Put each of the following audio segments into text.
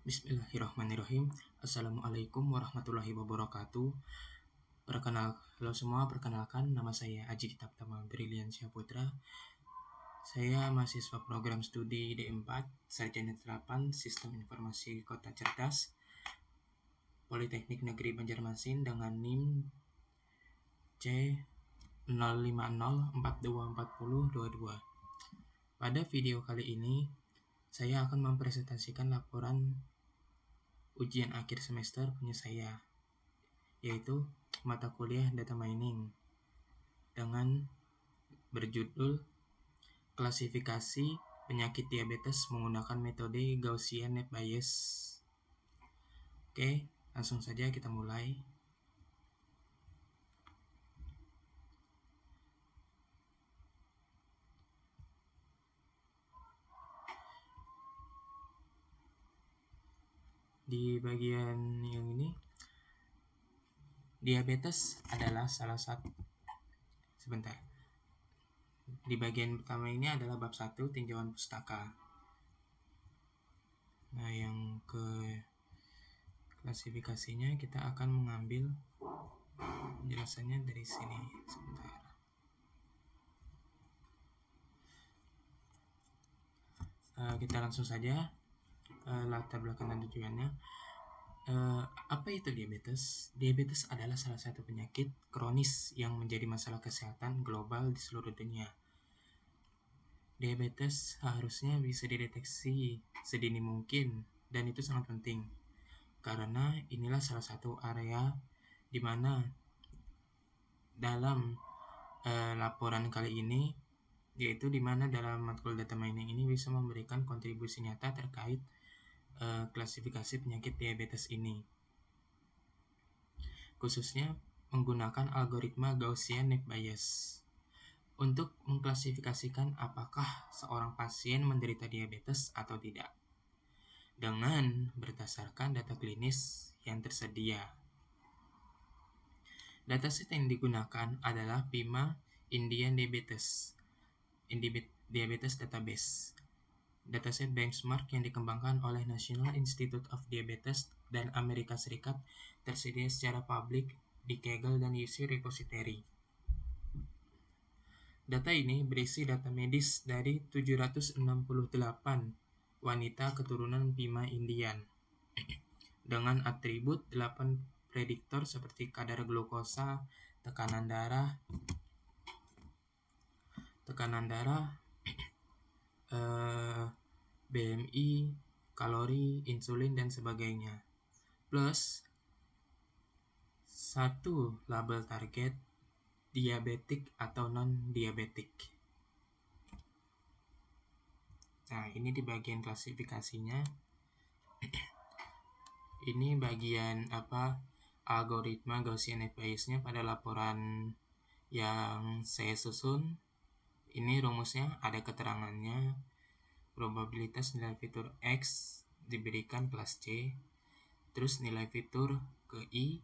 Bismillahirrahmanirrahim. Assalamualaikum warahmatullahi wabarakatuh. Halo semua, perkenalkan nama saya Aji Kitaptama Briliansyah Putra. Saya mahasiswa program studi D4, Sarjana Terapan Sistem Informasi Kota Cerdas, Politeknik Negeri Banjarmasin dengan NIM C050424022. Pada video kali ini, saya akan mempresentasikan laporan ujian akhir semester punya saya, yaitu mata kuliah Data Mining dengan berjudul Klasifikasi Penyakit Diabetes Menggunakan Metode Gaussian Net Bayes. Oke, langsung saja kita mulai. Di bagian yang ini, diabetes adalah salah satu Di bagian pertama ini adalah bab 1 tinjauan pustaka. Nah, yang ke klasifikasinya kita akan mengambil penjelasannya dari sini. Kita langsung saja latar belakang dan tujuannya. Apa itu diabetes? Diabetes adalah salah satu penyakit kronis yang menjadi masalah kesehatan global di seluruh dunia. Diabetes seharusnya bisa dideteksi sedini mungkin, dan itu sangat penting karena inilah salah satu area di mana dalam laporan kali ini, yaitu di mana dalam matkul data mining ini bisa memberikan kontribusi nyata terkait klasifikasi penyakit diabetes ini, khususnya menggunakan algoritma Gaussian Net Bayes untuk mengklasifikasikan apakah seorang pasien menderita diabetes atau tidak dengan berdasarkan data klinis yang tersedia. Dataset yang digunakan adalah PIMA Indian Diabetes Database, dataset benchmark yang dikembangkan oleh National Institute of Diabetes dan Amerika Serikat, tersedia secara publik di Kaggle dan UC Repository. Data ini berisi data medis dari 768 wanita keturunan PIMA Indian dengan atribut 8 prediktor seperti kadar glukosa, tekanan darah, BMI, kalori, insulin, dan sebagainya, plus 1 label target diabetik atau non-diabetik. Nah, ini di bagian klasifikasinya. Ini bagian algoritma Gaussian Net Bayes-nya pada laporan yang saya susun. Ini rumusnya, ada keterangannya. Probabilitas nilai fitur X diberikan kelas C, terus nilai fitur ke I,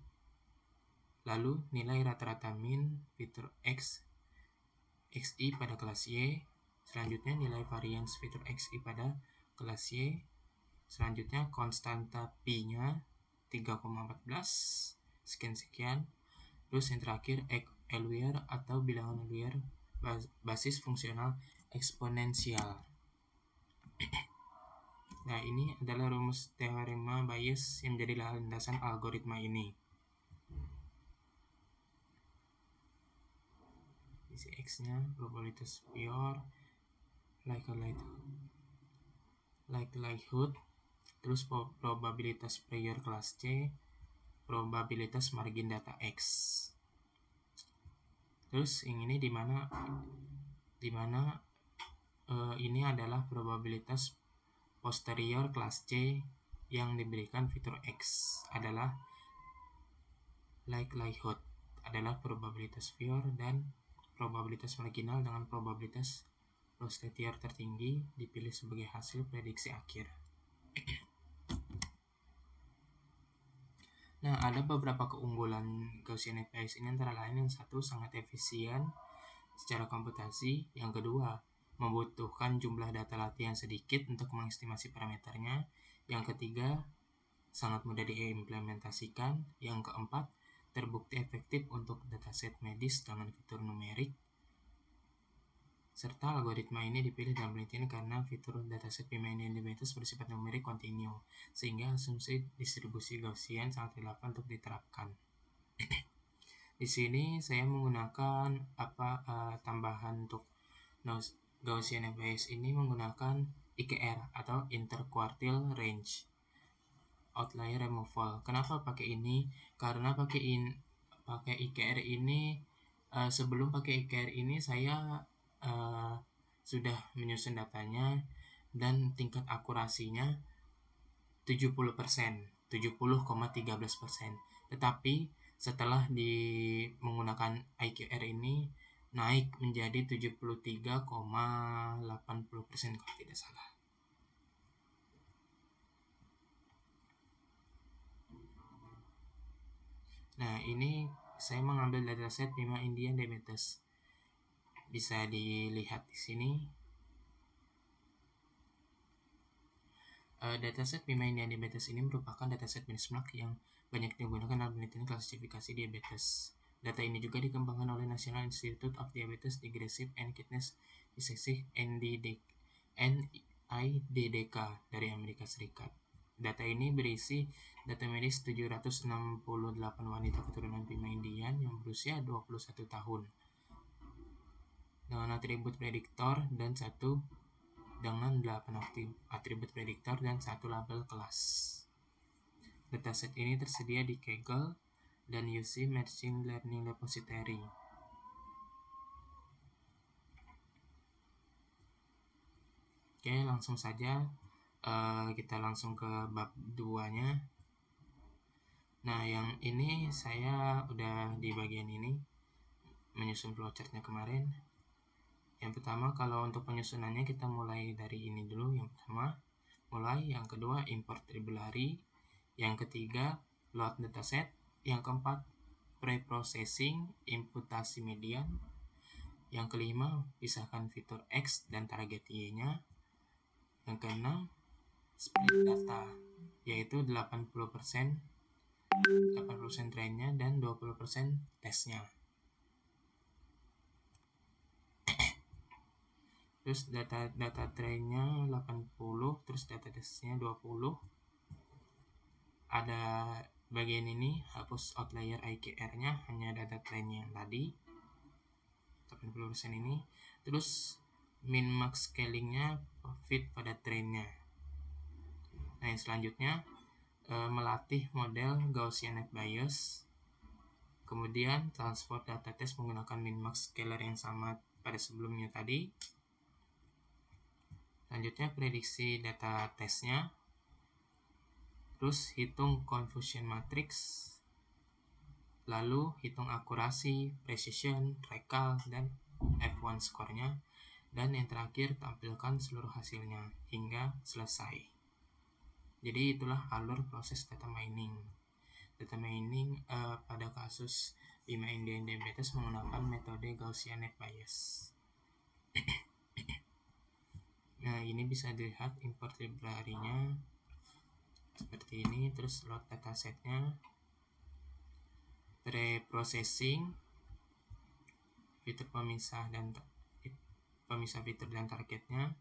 lalu nilai rata-rata min fitur X, XI pada kelas Y, selanjutnya nilai varians fitur XI pada kelas Y, selanjutnya konstanta Pi-nya 3,14, sekian, terus yang terakhir Eluer atau bilangan Eluer basis fungsional eksponensial. Nah, ini adalah rumus teorema Bayes yang menjadi landasan algoritma ini. Isi X-nya probabilitas pure, likelihood, terus probabilitas prior kelas C, probabilitas margin data X. Terus yang ini di mana ini adalah probabilitas posterior kelas C yang diberikan fitur X adalah likelihood adalah probabilitas pure, dan probabilitas marginal dengan probabilitas posterior tertinggi dipilih sebagai hasil prediksi akhir. Nah, ada beberapa keunggulan Gaussian Net Bayes ini, antara lain yang satu, sangat efisien secara komputasi, yang kedua, membutuhkan jumlah data latihan sedikit untuk mengestimasi parameternya, Yang ketiga, sangat mudah diimplementasikan. Yang keempat, terbukti efektif untuk dataset medis dengan fitur numerik. Serta algoritma ini dipilih dalam penelitian karena fitur dataset Pima Indian Diabetes bersifat numerik kontinu, sehingga asumsi distribusi Gaussian sangat relevan untuk diterapkan. Di sini saya menggunakan tambahan untuk Gaussian FBS ini menggunakan IQR atau Interquartile Range Outlier Removal. Kenapa pakai ini? Karena pakai IQR ini sebelum pakai IQR ini saya sudah menyusun datanya dan tingkat akurasinya 70%, 70,13%. Tetapi setelah menggunakan IQR ini naik menjadi 73,80% kalau tidak salah. Nah, ini saya mengambil dataset Pima Indian Diabetes. Bisa dilihat di sini. Dataset Pima Indian Diabetes ini merupakan dataset benchmark yang banyak digunakan dalam penelitian klasifikasi diabetes. Data ini juga dikembangkan oleh National Institute of Diabetes Digestive and Kidney Disease NIDDK dari Amerika Serikat. Data ini berisi data medis 768 wanita keturunan Pima Indian yang berusia 21 tahun dengan atribut prediktor dan 8 atribut prediktor dan 1 label kelas. Dataset ini tersedia di Kaggle dan UC Machine Learning Repository. Oke, langsung saja kita langsung ke bab 2-nya. Nah, yang ini saya udah di bagian ini menyusun flowchartnya kemarin. Yang pertama, kalau untuk penyusunannya kita mulai dari ini dulu. Yang pertama, yang kedua, import library. Yang ketiga, load dataset. Yang keempat, pre-processing, imputasi median. Yang kelima, pisahkan fitur X dan target Y-nya. Yang keenam, split data, yaitu 80% trainnya dan 20% tesnya. Terus data trainnya 80, terus data tesnya 20. Ada bagian ini, hapus outlier IQR-nya, hanya data trainnya yang tadi 80% ini. Terus min max scaling-nya fit pada trainnya. Nah, yang selanjutnya melatih model Gaussian Net Bias. Kemudian transport data test menggunakan min max scaler yang sama pada sebelumnya tadi. Selanjutnya prediksi data tesnya. Terus hitung confusion matrix. Lalu hitung akurasi, precision, recall, dan F1 score-nya. Dan yang terakhir tampilkan seluruh hasilnya hingga selesai. Jadi itulah alur proses data mining. Data mining pada kasus Pima Indian Diabetes menggunakan metode Gaussian Net Bias. Nah, ini bisa dilihat import library-nya seperti ini. Terus load datasetnya, pre-processing, fitur pemisah fitur dan targetnya.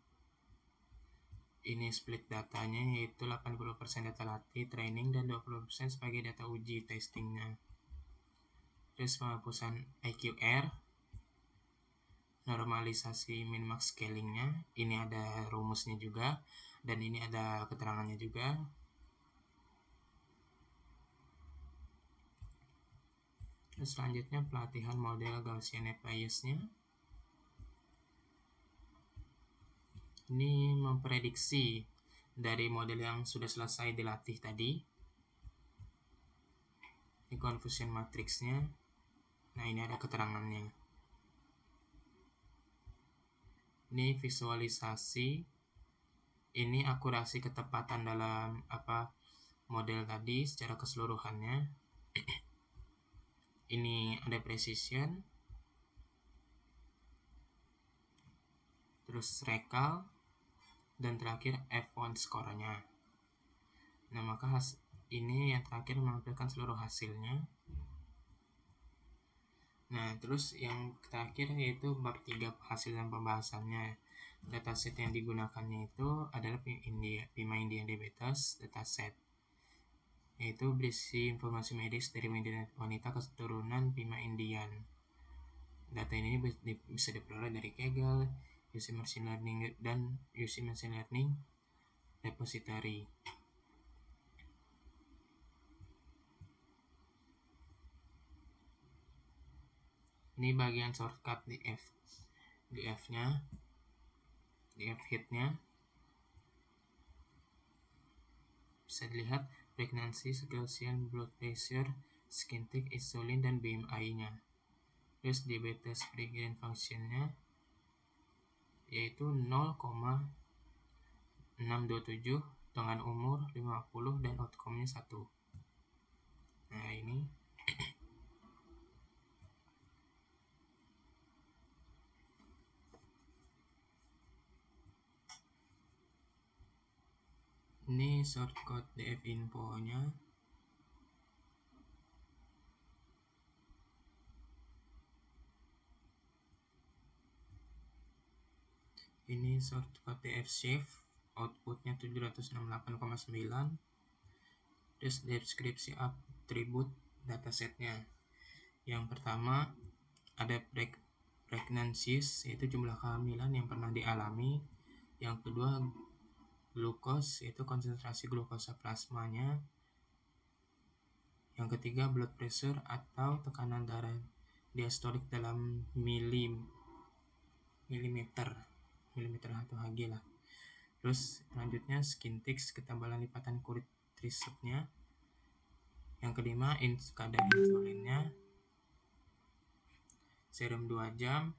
Ini split datanya, yaitu 80% data latih training dan 20% sebagai data uji testingnya. Terus penghapusan IQR, normalisasi min-max scalingnya. Ini ada rumusnya juga, dan ini ada keterangannya juga. Terus selanjutnya pelatihan model Gaussian Net Bias-nya. Ini memprediksi dari model yang sudah selesai dilatih tadi. Ini confusion matrix-nya. Nah, ini ada keterangannya. Ini visualisasi. Ini akurasi ketepatan dalam model tadi secara keseluruhannya. Ini ada precision. Terus recall. Dan terakhir F1 score-nya. Nah, maka ini yang terakhir menampilkan seluruh hasilnya. Nah, terus yang terakhir yaitu bab 3 hasil dan pembahasannya. Dataset yang digunakannya itu adalah PIMA India Diabetes dataset, yaitu berisi informasi medis dari wanita keturunan PIMA Indian. Data ini bisa diperoleh dari Kaggle, UC Machine Learning dan UC Machine Learning Repository. Ini bagian shortcut di F-nya, di F-hit-nya. Bisa dilihat pregnancy, glycemic, blood pressure, skin tick, insulin, dan BMI-nya. Terus diabetes pregain function-nya yaitu 0,627 dengan umur 50 dan outcome-nya 1. Nah, ini shortcode DF info-nya. Ini shortcode DF Shift, outputnya 768,9. Terus deskripsi atribut datasetnya. Yang pertama ada pregnancies, yaitu jumlah kehamilan yang pernah dialami. Yang kedua glukos, yaitu konsentrasi glukosa plasmanya. Yang ketiga blood pressure atau tekanan darah diastolik dalam milimeter atau Hg lah. Terus selanjutnya skin ticks, ketebalan lipatan kulit trisepnya. Yang kelima kadar insulinnya, serum 2 jam.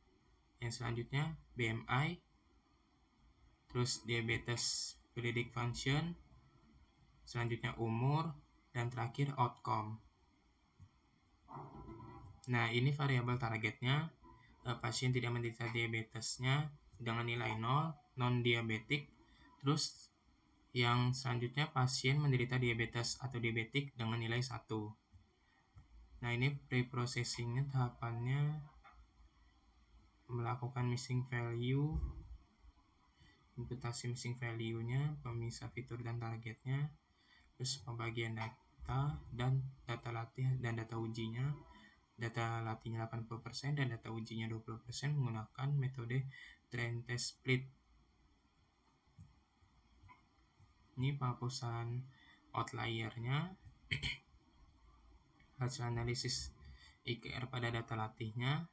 Yang selanjutnya BMI, terus diabetes predict function, selanjutnya umur, dan terakhir outcome. Nah, ini variabel targetnya. Pasien tidak menderita diabetesnya dengan nilai 0, non-diabetik. Terus yang selanjutnya pasien menderita diabetes atau diabetik dengan nilai 1. Nah, ini pre-processingnya, tahapannya melakukan missing value, imputasi missing value-nya, pemisah fitur dan targetnya, terus pembagian data dan data latih dan data ujinya. Data latihnya 80% dan data ujinya 20% menggunakan metode train test split. Ini penghapusan outlier-nya, hasil analisis IKR pada data latihnya,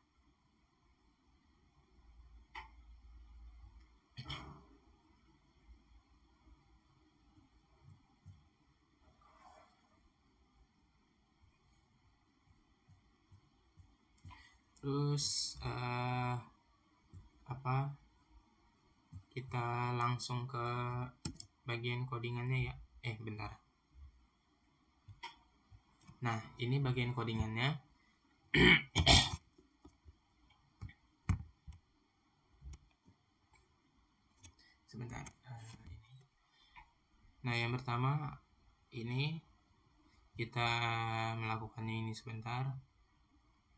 terus kita langsung ke bagian codingannya ya. Bentar. Nah, ini bagian codingannya. Sebentar. Nah, yang pertama ini kita melakukannya ini sebentar.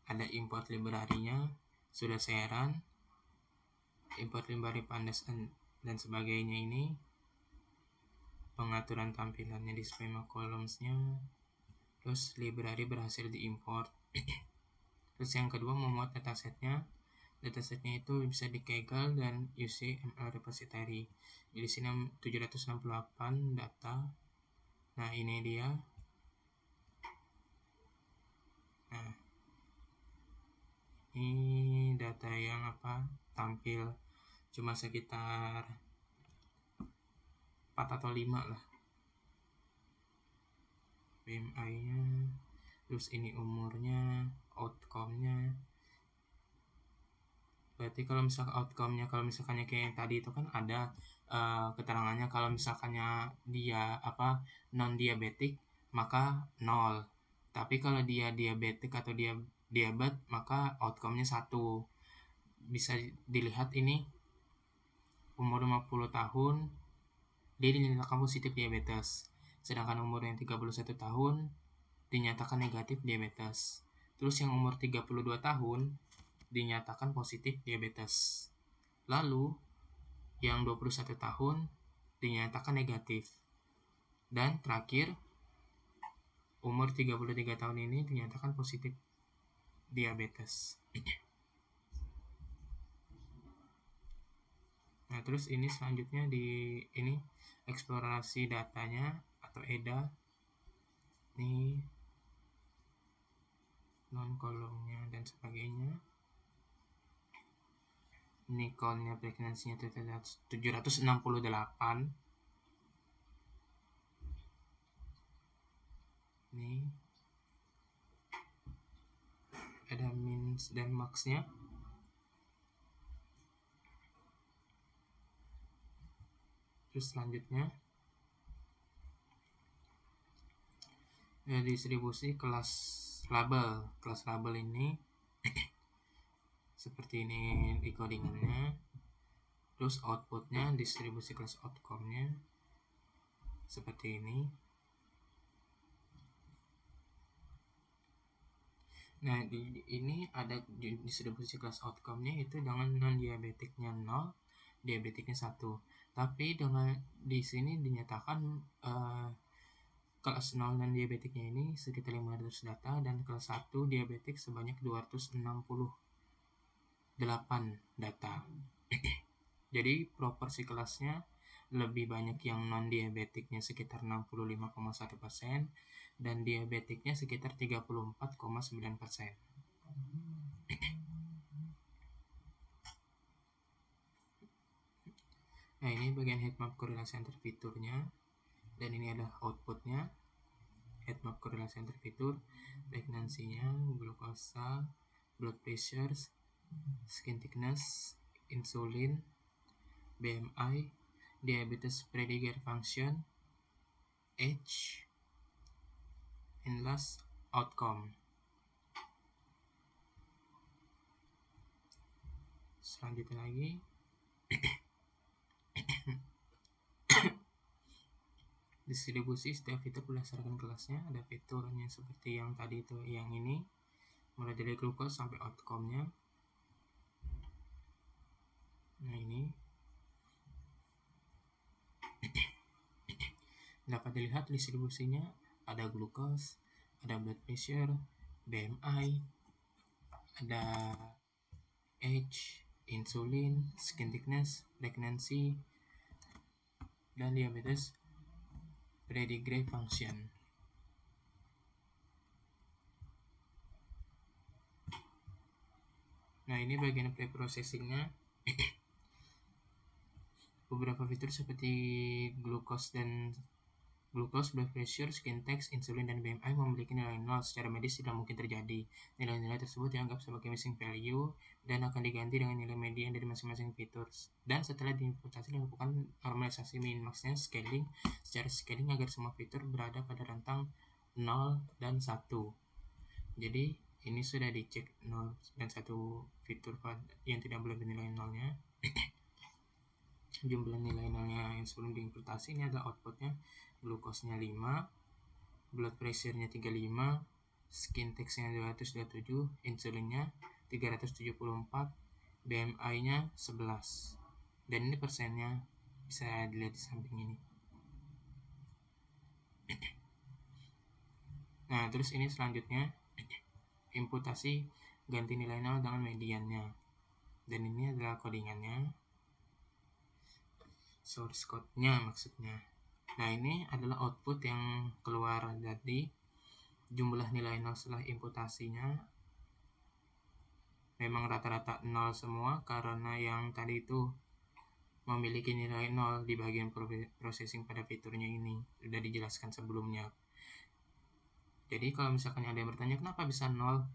Ada import library-nya, sudah saya run. Import library pandas dan sebagainya ini. Pengaturan tampilannya di schema columns-nya. Terus library berhasil diimport. Terus yang kedua memuat datasetnya. Datasetnya itu bisa di Kaggle dan UCML repository. Di sini 768 data. Nah, ini dia. Nah, ini data yang tampil cuma sekitar 4 atau 5 lah. BMI-nya, terus ini umurnya, outcome-nya. Berarti kalau misalkan outcome-nya, kalau misalkannya kayak yang tadi itu kan ada keterangannya kalau misalkannya dia non diabetik maka 0. Tapi kalau dia diabetik atau dia diabetes maka outcome-nya 1. Bisa dilihat ini umur 50 tahun dia dinyatakan positif diabetes. Sedangkan umur yang 31 tahun dinyatakan negatif diabetes. Terus yang umur 32 tahun dinyatakan positif diabetes. Lalu yang 21 tahun dinyatakan negatif. Dan terakhir umur 33 tahun ini dinyatakan positif diabetes. Nah, terus ini selanjutnya ini eksplorasi datanya atau EDA. Ini non kolomnya dan sebagainya. Ini call-nya pregnancy-nya 768. Ini ada min dan max-nya. Terus selanjutnya distribusi kelas label. Kelas label ini seperti ini di codingannya. Terus outputnya distribusi kelas outcome-nya seperti ini. Nah, ini ada distribusi kelas outcome-nya itu dengan non-diabetiknya 0, diabetiknya 1. Tapi dengan di sini dinyatakan kelas 0 dan diabetiknya ini sekitar 500 data dan kelas 1 diabetik sebanyak 268 data. Jadi proporsi kelasnya lebih banyak yang non-diabetiknya sekitar 65,1% dan diabetiknya sekitar 34,9%. Nah, ini bagian heatmap korelasi antar fiturnya dan ini adalah outputnya. Heatmap korelasi antar fitur, pregnancy-nya, glukosa, blood pressure, skin thickness, insulin, BMI, diabetes predicate function, age, and last outcome. Selanjutnya lagi distribusi setiap fitur berdasarkan kelasnya. Ada fiturnya seperti yang tadi itu, yang ini mulai dari glukos sampai outcome-nya. Nah, ini dapat dilihat distribusinya, ada glukos, ada blood pressure, BMI, ada age, insulin, skin thickness, pregnancy, dan diabetes predicate function. Nah, ini bagian pre-processingnya. Beberapa fitur seperti glukos, blood pressure, skin text, insulin, dan BMI memiliki nilai 0. Secara medis tidak mungkin terjadi. Nilai-nilai tersebut dianggap sebagai missing value dan akan diganti dengan nilai median dari masing-masing fitur. Dan setelah diimputasi dilakukan normalisasi min-maxnya scaling secara scaling agar semua fitur berada pada rentang 0 dan 1. Jadi ini sudah dicek 0 dan 1 fitur yang tidak boleh bernilai 0-nya. Jumlah nilai 0-nya yang sebelum diimputasi ini adalah outputnya. Glukosnya 5, blood pressure-nya 35, skin text-nya 227, insulinnya 374, BMI-nya 11. Dan ini persennya bisa dilihat di samping ini. Nah, terus ini selanjutnya imputasi ganti nilai 0 dengan mediannya. Dan ini adalah codingannya, source code-nya maksudnya. Nah, ini adalah output yang keluar dari jumlah nilai 0 setelah imputasinya. Memang rata-rata 0 semua karena yang tadi itu memiliki nilai 0 di bagian processing pada fiturnya ini. Sudah dijelaskan sebelumnya. Jadi kalau misalkan ada yang bertanya kenapa bisa 0,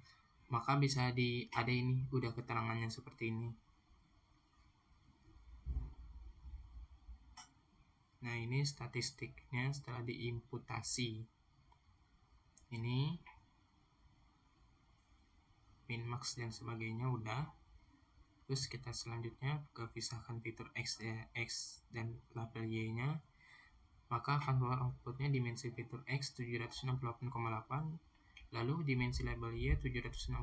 maka bisa ada ini udah keterangannya seperti ini. Nah, ini statistiknya setelah diimputasi. Ini min max dan sebagainya udah. Terus kita selanjutnya ke pisahkan fitur X dan label Y-nya. maka akan keluar outputnya dimensi fitur X 768,8, lalu dimensi label Y 768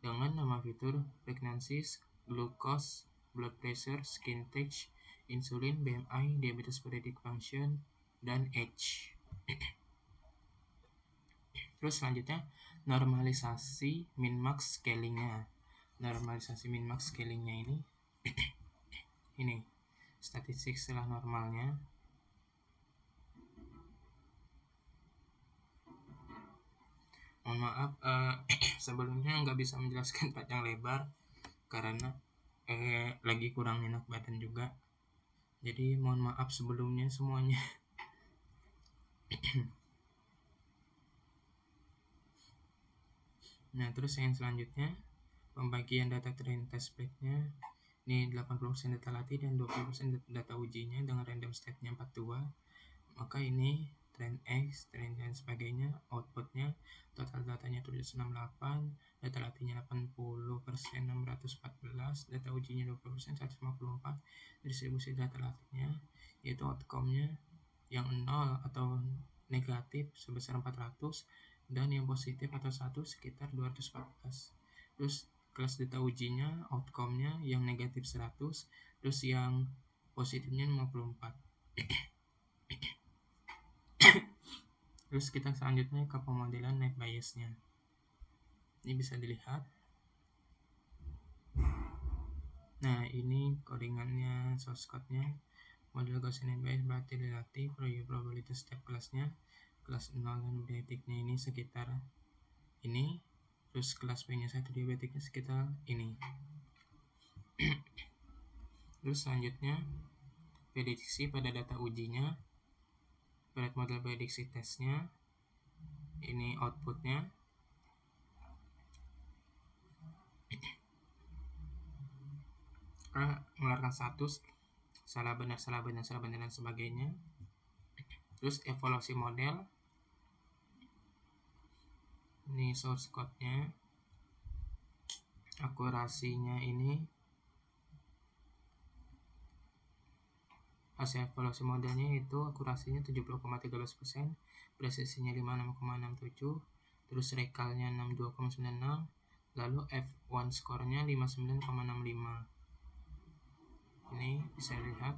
dengan nama fitur pregnancy, glucose, blood pressure, skin touch, insulin, BMI, diabetes periodic function, dan age. Terus selanjutnya normalisasi min-max scalingnya. Normalisasi min-max scalingnya ini statistik setelah normalnya. Mohon maaf, sebelumnya nggak bisa menjelaskan panjang lebar karena lagi kurang enak badan juga. Jadi mohon maaf sebelumnya semuanya. Nah, terus yang selanjutnya pembagian data train test bed-nya. Ini 80% data latih dan 20% data ujinya dengan random state-nya 42. Maka ini train X, train dan sebagainya, outputnya total datanya 768, data latihnya 80%, 614, data ujinya 20%, 154, distribusi data latihnya yaitu outcome-nya yang 0 atau negatif sebesar 400 dan yang positif atau 1 sekitar 214. Terus kelas data ujinya, outcome-nya yang negatif 100, terus yang positifnya 54. Terus kita selanjutnya ke pemodelan net bias-nya. Ini bisa dilihat. Nah, ini codingannya, source code-nya. Model Gaussian net bias berarti relatif probability step kelasnya. Kelas 0 dan diabetiknya ini sekitar ini. Terus kelas P-nya 1 diabetiknya sekitar ini. Terus selanjutnya prediksi pada data ujinya. Berat model prediksi tesnya. Ini outputnya. Mengeluarkan status salah benar dan sebagainya. Terus evaluasi model, ini source code-nya, akurasinya ini, hasil evaluasi modelnya itu akurasinya 70,13%, presisinya 56,67, terus rekalnya 62,96, lalu F1 skornya 59,65. Ini bisa lihat.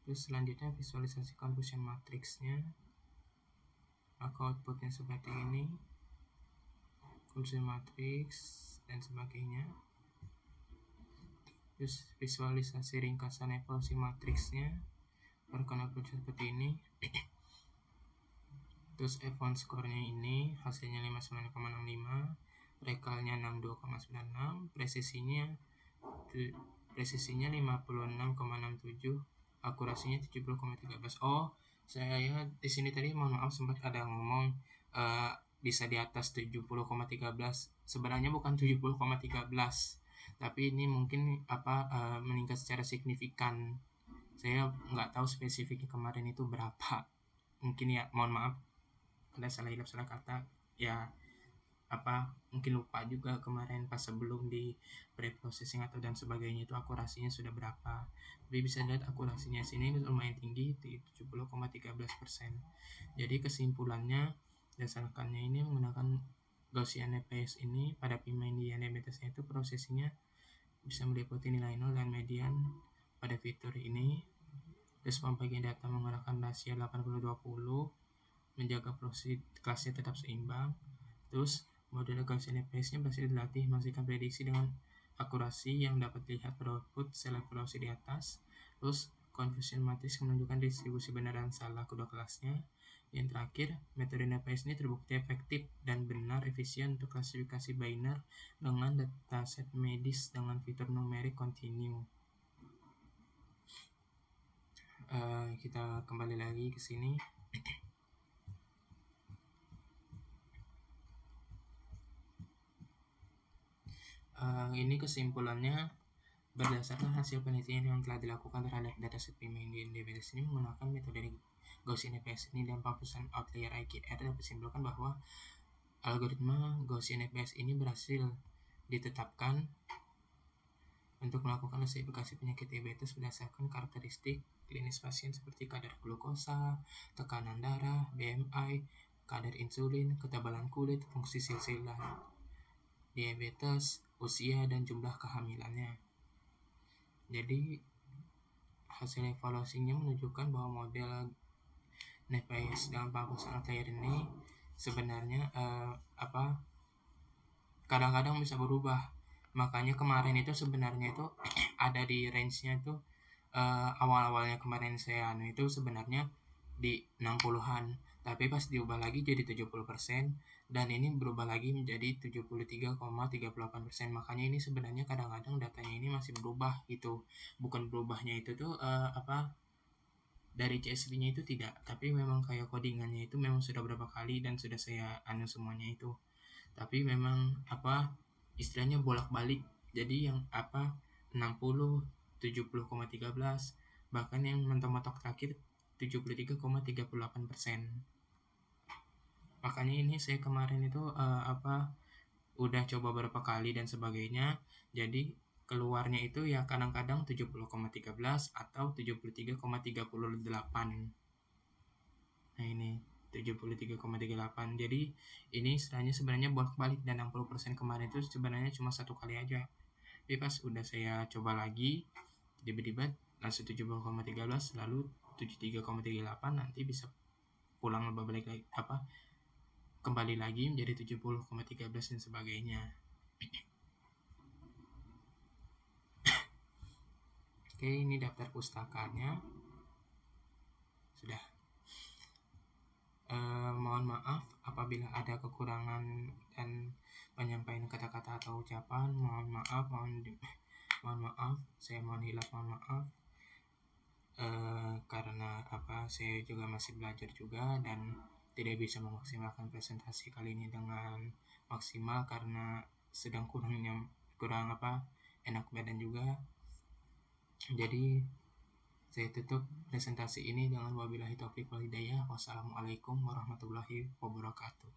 Terus selanjutnya visualisasi confusion matrix-nya, maka outputnya seperti ini, confusion matrix dan sebagainya. Terus visualisasi ringkasan evaluasi matriksnya, berikon output seperti ini. Terus F1 skornya ini, hasilnya 59,65, rekalnya 62,96, presisinya 56,67, akurasinya 70,13. Oh, saya di sini tadi mohon maaf sempat ada ngomong bisa di atas 70,13. Sebenarnya bukan 70,13. Tapi ini mungkin meningkat secara signifikan. Saya nggak tahu spesifiknya kemarin itu berapa. Mungkin ya, mohon maaf ada salah hilap salah kata ya, mungkin lupa juga kemarin pas sebelum di pre-processing atau dan sebagainya itu akurasinya sudah berapa. Tapi bisa lihat akurasinya sini lumayan tinggi, 70,13%. Jadi kesimpulannya dasarkannya ini menggunakan Gaussian net bias ini pada pemilihan diabetesnya itu prosesinya bisa meliputi nilai 0 dan median pada fitur ini. Terus pembagian data menggunakan rasio 80-20, menjaga proses kelasnya tetap seimbang. Terus model Gaussian net bias-nya berhasil dilatih menghasilkan prediksi dengan akurasi yang dapat dilihat pada output sel evaluasi di atas. Terus confusion matrix menunjukkan distribusi benar dan salah kedua kelasnya. Yang terakhir, metode net bias ini terbukti efektif dan benar efisien untuk klasifikasi binary dengan dataset medis dengan fitur numerik kontinu. Kita kembali lagi ke sini. Ini kesimpulannya berdasarkan hasil penelitian yang telah dilakukan terhadap dataset pemilihan diabetes ini menggunakan metode Gaussian net bias ini dan penghapusan outlier IKR, dapat disimpulkan bahwa algoritma Gaussian net bias ini berhasil ditetapkan untuk melakukan klasifikasi penyakit diabetes berdasarkan karakteristik klinis pasien seperti kadar glukosa, tekanan darah, BMI, kadar insulin, ketebalan kulit, fungsi silsilah diabetes, usia, dan jumlah kehamilannya. Jadi hasil evaluasinya menunjukkan bahwa model NEPAIS dengan pangkusan outlier ini sebenarnya kadang-kadang bisa berubah. Makanya kemarin itu sebenarnya itu ada di range-nya itu awal-awalnya kemarin saya itu sebenarnya di 60-an, tapi pas diubah lagi jadi 70% dan ini berubah lagi menjadi 73,38%. Makanya ini sebenarnya kadang-kadang datanya ini masih berubah gitu. Bukan berubahnya itu tuh dari CSV-nya itu tidak, tapi memang kayak codingannya itu memang sudah berapa kali dan sudah saya semuanya itu. Tapi memang istilahnya bolak-balik. Jadi yang 60, 70,13, bahkan yang mentok-mentok terakhir 73,38%. Makanya ini saya kemarin itu udah coba beberapa kali dan sebagainya. Jadi keluarnya itu ya kadang-kadang 70,13 atau 73,38. Nah ini 73,38. Jadi ini istilahnya sebenarnya bolak-balik, dan 60% kemarin itu sebenarnya cuma satu kali aja. Tapi pas udah saya coba lagi tiba-tiba langsung 70,13 lalu 73,38, nanti bisa pulang balik lagi kembali lagi menjadi 70,13 dan sebagainya. Oke, ini daftar pustakanya sudah. Mohon maaf apabila ada kekurangan dan penyampaian kata-kata atau ucapan. Mohon maaf, saya mohon hilaf, mohon maaf. Karena saya juga masih belajar juga dan tidak bisa memaksimalkan presentasi kali ini dengan maksimal karena sedang kurang enak badan juga. Jadi saya tutup presentasi ini dengan wabillahi taufiq wal hidayah. Wassalamualaikum warahmatullahi wabarakatuh.